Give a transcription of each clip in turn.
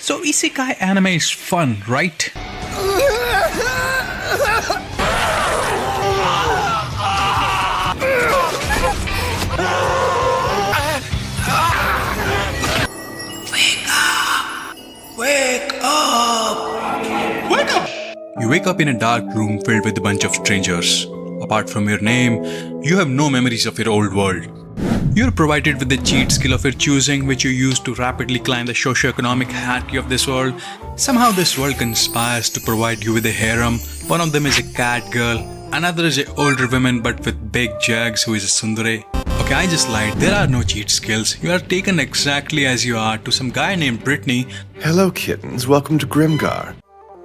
So Isekai anime is fun, right? Wake up! Wake up! You wake up in a dark room filled with a bunch of strangers. Apart from your name, you have no memories of your old world. You're provided with the cheat skill of your choosing, which you use to rapidly climb the socio-economic hierarchy of this world. Somehow this world conspires to provide you with a harem. One of them is a cat girl, another is an older woman but with big jugs who is a tsundere. Okay, I just lied. There are no cheat skills. You are taken exactly as you are to some guy named Brittany. Hello kittens, welcome to Grimgar.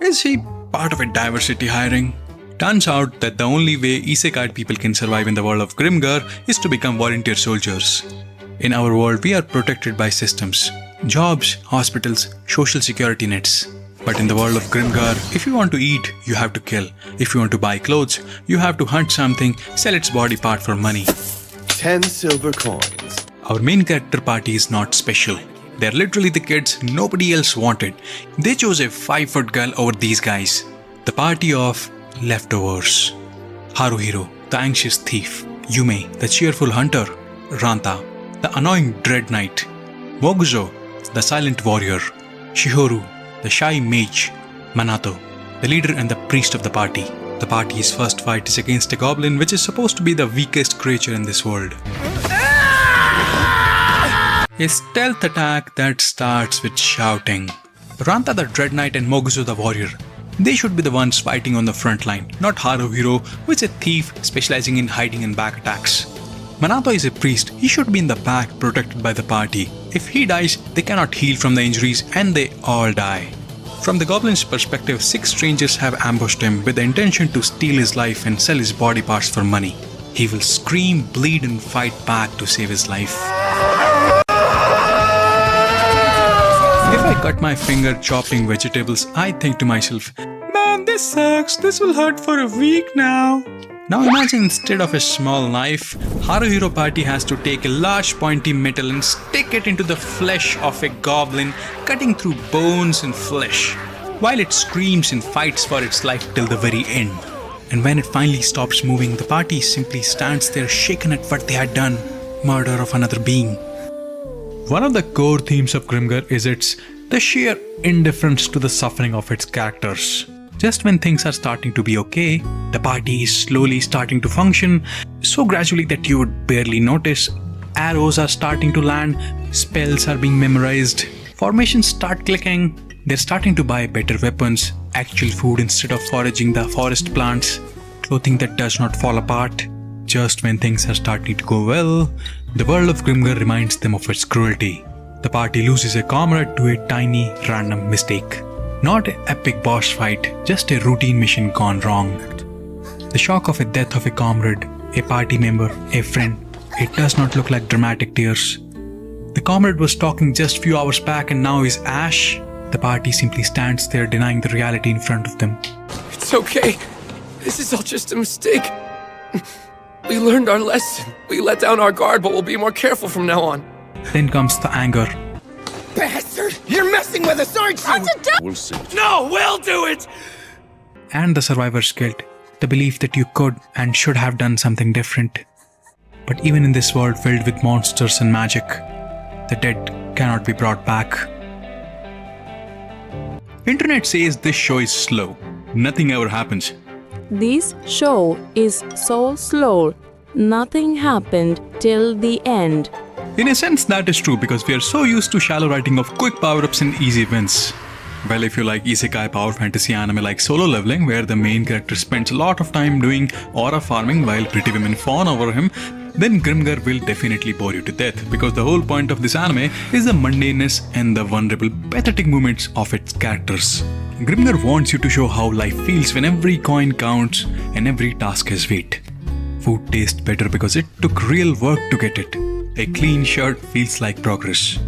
Is he part of a diversity hiring? Turns out that the only way Isekai people can survive in the world of Grimgar is to become volunteer soldiers. In our world, we are protected by systems, jobs, hospitals, social security nets. But in the world of Grimgar, if you want to eat, you have to kill. If you want to buy clothes, you have to hunt something, sell its body part for money. 10 silver coins. Our main character party is not special. They're literally the kids nobody else wanted. They chose a 5-foot girl over these guys. The party of leftovers. Haruhiro, the anxious thief. Yume, the cheerful hunter. Ranta, the annoying dread knight. Moguzo, the silent warrior. Shihoru, the shy mage. Manato, the leader and the priest of the party. The party's first fight is against a goblin, which is supposed to be the weakest creature in this world. A stealth attack that starts with shouting. Ranta the Dread Knight and Moguzo the Warrior. They should be the ones fighting on the front line, not Haruhiro, who is a thief specializing in hiding and back attacks. Manato is a priest. He should be in the back, protected by the party. If he dies, they cannot heal from the injuries and they all die. From the goblin's perspective, 6 strangers have ambushed him with the intention to steal his life and sell his body parts for money. He will scream, bleed and fight back to save his life. If I cut my finger chopping vegetables, I think to myself, man, this sucks, this will hurt for a week now. Now imagine instead of a small knife, Haruhiro party has to take a large pointy metal and stick it into the flesh of a goblin, cutting through bones and flesh, while it screams and fights for its life till the very end. And when it finally stops moving, the party simply stands there shaken at what they had done, murder of another being. One of the core themes of Grimgar is the sheer indifference to the suffering of its characters. Just when things are starting to be okay, the party is slowly starting to function, so gradually that you would barely notice. Arrows are starting to land, spells are being memorized, formations start clicking, they're starting to buy better weapons, actual food instead of foraging the forest plants, clothing that does not fall apart. Just when things are starting to go well, the world of Grimgar reminds them of its cruelty. The party loses a comrade to a tiny, random mistake. Not an epic boss fight, just a routine mission gone wrong. The shock of a death of a comrade, a party member, a friend, it does not look like dramatic tears. The comrade was talking just few hours back and now is ash. The party simply stands there denying the reality in front of them. It's okay. This is all just a mistake. We learned our lesson. We let down our guard, but we'll be more careful from now on. Then comes the anger. Bastard! You're messing with us, aren't you? We'll see. No, we'll do it! And the survivor's guilt, the belief that you could and should have done something different. But even in this world filled with monsters and magic, the dead cannot be brought back. Internet says this show is slow. Nothing ever happens. This show is so slow. Nothing happened till the end. In a sense, that is true because we are so used to shallow writing of quick power-ups and easy wins. Well, if you like Isekai power fantasy anime like Solo Leveling, where the main character spends a lot of time doing aura farming while pretty women fawn over him, then Grimgar will definitely bore you to death because the whole point of this anime is the mundaneness and the vulnerable, pathetic moments of its characters. Grimgar wants you to show how life feels when every coin counts and every task has weight. Food tastes better because it took real work to get it. A clean shirt feels like progress.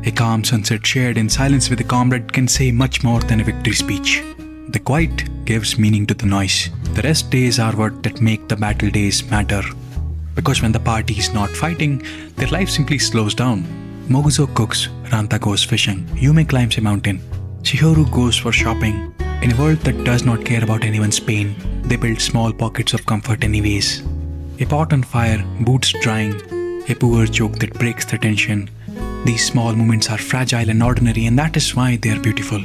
A calm sunset shared in silence with a comrade can say much more than a victory speech. The quiet gives meaning to the noise. The rest days are what that make the battle days matter. Because when the party is not fighting, their life simply slows down. Moguzo cooks, Ranta goes fishing, Yume climbs a mountain, Chihiru goes for shopping. In a world that does not care about anyone's pain, they build small pockets of comfort anyways. A pot on fire, boots drying, a poor joke that breaks the tension. These small moments are fragile and ordinary, and that is why they are beautiful.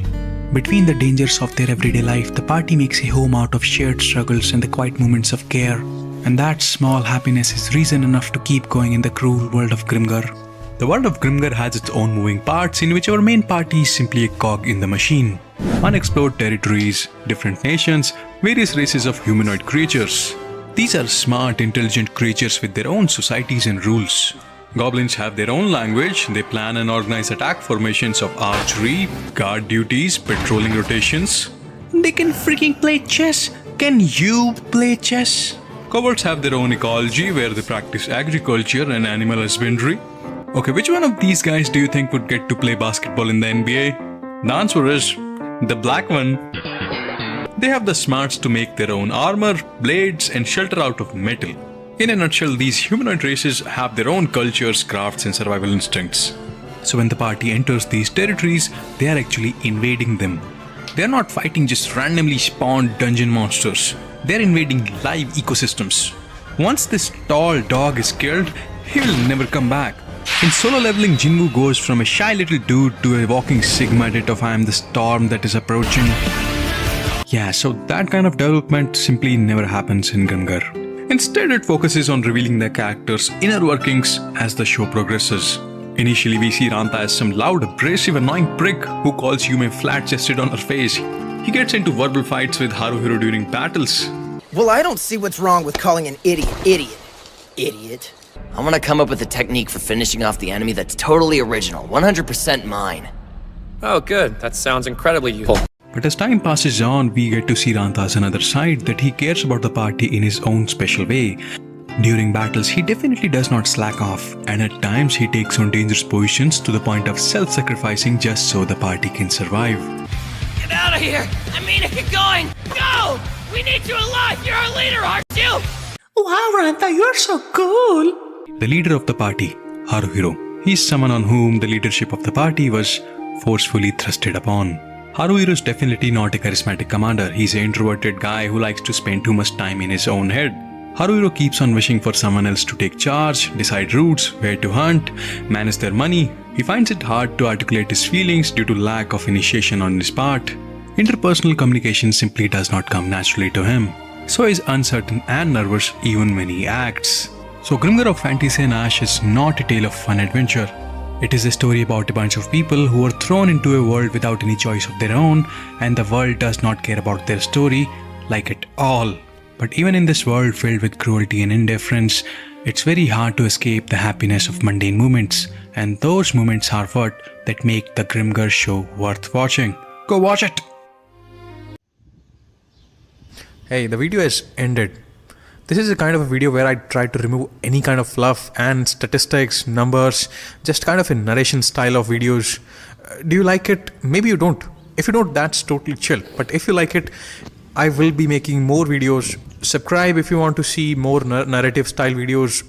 Between the dangers of their everyday life, the party makes a home out of shared struggles and the quiet moments of care. And that small happiness is reason enough to keep going in the cruel world of Grimgar. The world of Grimgar has its own moving parts in which our main party is simply a cog in the machine. Unexplored territories, different nations, various races of humanoid creatures. These are smart, intelligent creatures with their own societies and rules. Goblins have their own language, they plan and organize attack formations of archery, guard duties, patrolling rotations. They can freaking play chess! Can you play chess? Cowards have their own ecology where they practice agriculture and animal husbandry. Okay, which one of these guys do you think would get to play basketball in the NBA? The answer is the black one. They have the smarts to make their own armor, blades, and shelter out of metal. In a nutshell, these humanoid races have their own cultures, crafts, and survival instincts. So when the party enters these territories, they are actually invading them. They are not fighting just randomly spawned dungeon monsters. They are invading live ecosystems. Once this tall dog is killed, he will never come back. In solo leveling, Jinwoo goes from a shy little dude to a walking sigma edit of I am the storm that is approaching. Yeah, so that kind of development simply never happens in Grimgar. Instead, it focuses on revealing the characters' inner workings as the show progresses. Initially, we see Ranta as some loud, abrasive, annoying prick who calls Yume flat-chested on her face. He gets into verbal fights with Haruhiro during battles. Well, I don't see what's wrong with calling an idiot. Idiot. I want to come up with a technique for finishing off the enemy that's totally original, 100% mine. Oh, good. That sounds incredibly useful. But as time passes on, we get to see Ranta's another side, that he cares about the party in his own special way. During battles, he definitely does not slack off, and at times he takes on dangerous positions to the point of self-sacrificing just so the party can survive. Get out of here! I mean, get going! Go! We need you alive! You're our leader, aren't you? Wow, Ranta, you're so cool! The leader of the party, Haruhiro, he's someone on whom the leadership of the party was forcefully thrusted upon. Haruhiro is definitely not a charismatic commander. He's an introverted guy who likes to spend too much time in his own head. Haruhiro keeps on wishing for someone else to take charge, decide routes, where to hunt, manage their money. He finds it hard to articulate his feelings due to lack of initiation on his part. Interpersonal communication simply does not come naturally to him. So he's uncertain and nervous even when he acts. So Grimgar of Fantasy and Ash is not a tale of fun adventure. It is a story about a bunch of people who are thrown into a world without any choice of their own, and the world does not care about their story like at all. But even in this world filled with cruelty and indifference, it's very hard to escape the happiness of mundane moments, and those moments are what that make the Grimgar show worth watching. Go watch it! Hey, the video has ended. This is a kind of a video where I try to remove any kind of fluff and statistics, numbers, just kind of a narration style of videos. Do you like it? Maybe you don't. If you don't, that's totally chill. But if you like it, I will be making more videos. Subscribe if you want to see more narrative style videos.